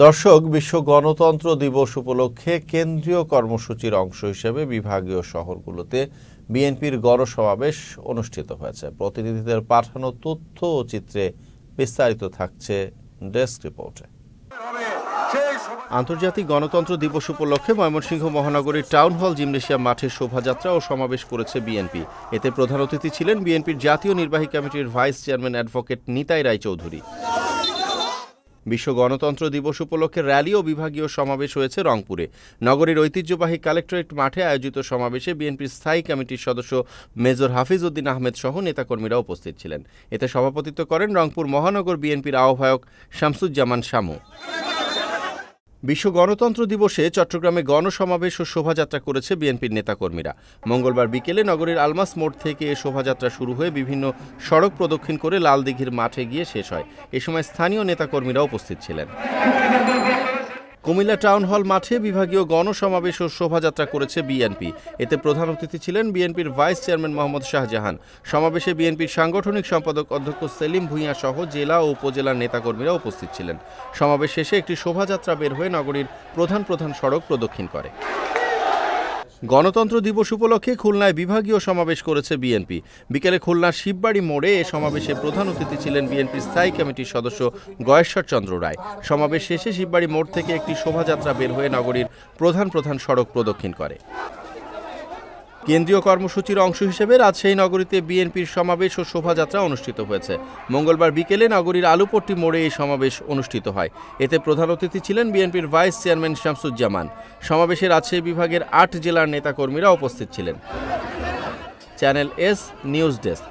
দর্শক, বিশ্ব গণতন্ত্র দিবস উপলক্ষে কেন্দ্রীয় কর্মসূচির অংশ হিসেবে বিভাগীয় শহরগুলোতে বিএনপির গণসমাবেশ অনুষ্ঠিত হয়েছে। প্রতিনিধিদের পাঠানো তথ্য ও চিত্রে বিস্তারিত থাকছে ডেস্ক রিপোর্টে। আন্তর্জাতিক গণতন্ত্র দিবস উপলক্ষে ময়মনসিংহ মহানগরীর টাউন হল জিমনেশিয়াম মাঠে শোভাযাত্রা ও সমাবেশ করেছে বিএনপি। এতে প্রধান অতিথি ছিলেন বিএনপির জাতীয় নির্বাহী কমিটির vice chairman advocate Nitai Raychaudhuri. বিশ্ব গণতন্ত্র দিবস উপলক্ষে র্যালি ও বিভাগীয় সমাবেশ হয়েছে রংপুরে। নগরীর ঐতিহ্যবাহী কালেক্টরেট মাঠে আয়োজিত সমাবেশে বিএনপির স্থায়ী কমিটির সদস্য মেজর হাফিজ উদ্দিন আহমেদ সহ নেতাকর্মীরা উপস্থিত ছিলেন। এতে সভাপতিত্ব করেন রংপুর মহানগর বিএনপির আহ্বায়ক শামসুজ্জামান শামু। বিশ্ব গণতন্ত্র দিবসে চট্টগ্রামে গণসমাবেশ ও শোভাযাত্রা করেছে বিএনপির নেতাকর্মীরা। মঙ্গলবার বিকেলে নগরীর আলমাস মোড় থেকে এ শোভাযাত্রা শুরু হয়ে বিভিন্ন সড়ক প্রদক্ষিণ করে লালদিঘির মাঠে গিয়ে শেষ হয়। এ সময় স্থানীয় নেতাকর্মীরা উপস্থিত ছিলেন। কুমিল্লা টাউন হল মাঠে বিভাগীয় গণসমাবেশ ও শোভাযাত্রা করেছে বিএনপি। এতে প্রধান অতিথি ছিলেন বিএনপির ভাইস চেয়ারম্যান মোহাম্মদ শাহজাহান। সমাবেশে বিএনপির সাংগঠনিক সম্পাদক অধ্যক্ষ সেলিম ভূঁইয়া সহ জেলা ও উপজেলার নেতাকর্মীরা উপস্থিত ছিলেন। সমাবেশ শেষে একটি শোভাযাত্রা বের হয়ে নগরীর প্রধান সড়ক প্রদক্ষিণ করে। গণতন্ত্র দিবস উপলক্ষে খুলনায় বিভাগীয় সমাবেশ করেছে বিএনপি। বিকেলে খুলনার শিববাড়ি মোড়ে এ সমাবেশে প্রধান অতিথি ছিলেন বিএনপির স্থায়ী কমিটির সদস্য গয়েশ্বর চন্দ্র রায়। সমাবেশ শেষে শিববাড়ি মোড় থেকে একটি শোভাযাত্রা বের হয়ে নগরীর প্রধান সড়ক প্রদক্ষিণ করে। কেন্দ্রীয় কর্মসূচির অংশ হিসেবে রাজশাহী নগরীতে বিএনপির সমাবেশ ও শোভাযাত্রা অনুষ্ঠিত হয়েছে। মঙ্গলবার বিকেলে নগরীর আলুপট্টি মোড়ে এই সমাবেশ অনুষ্ঠিত হয়। এতে প্রধান অতিথি ছিলেন বিএনপির ভাইস চেয়ারম্যান শামসুজ্জামান। সমাবেশে রাজশাহী বিভাগের ৮ জেলার নেতাকর্মীরা উপস্থিত ছিলেন। Channel S news desk.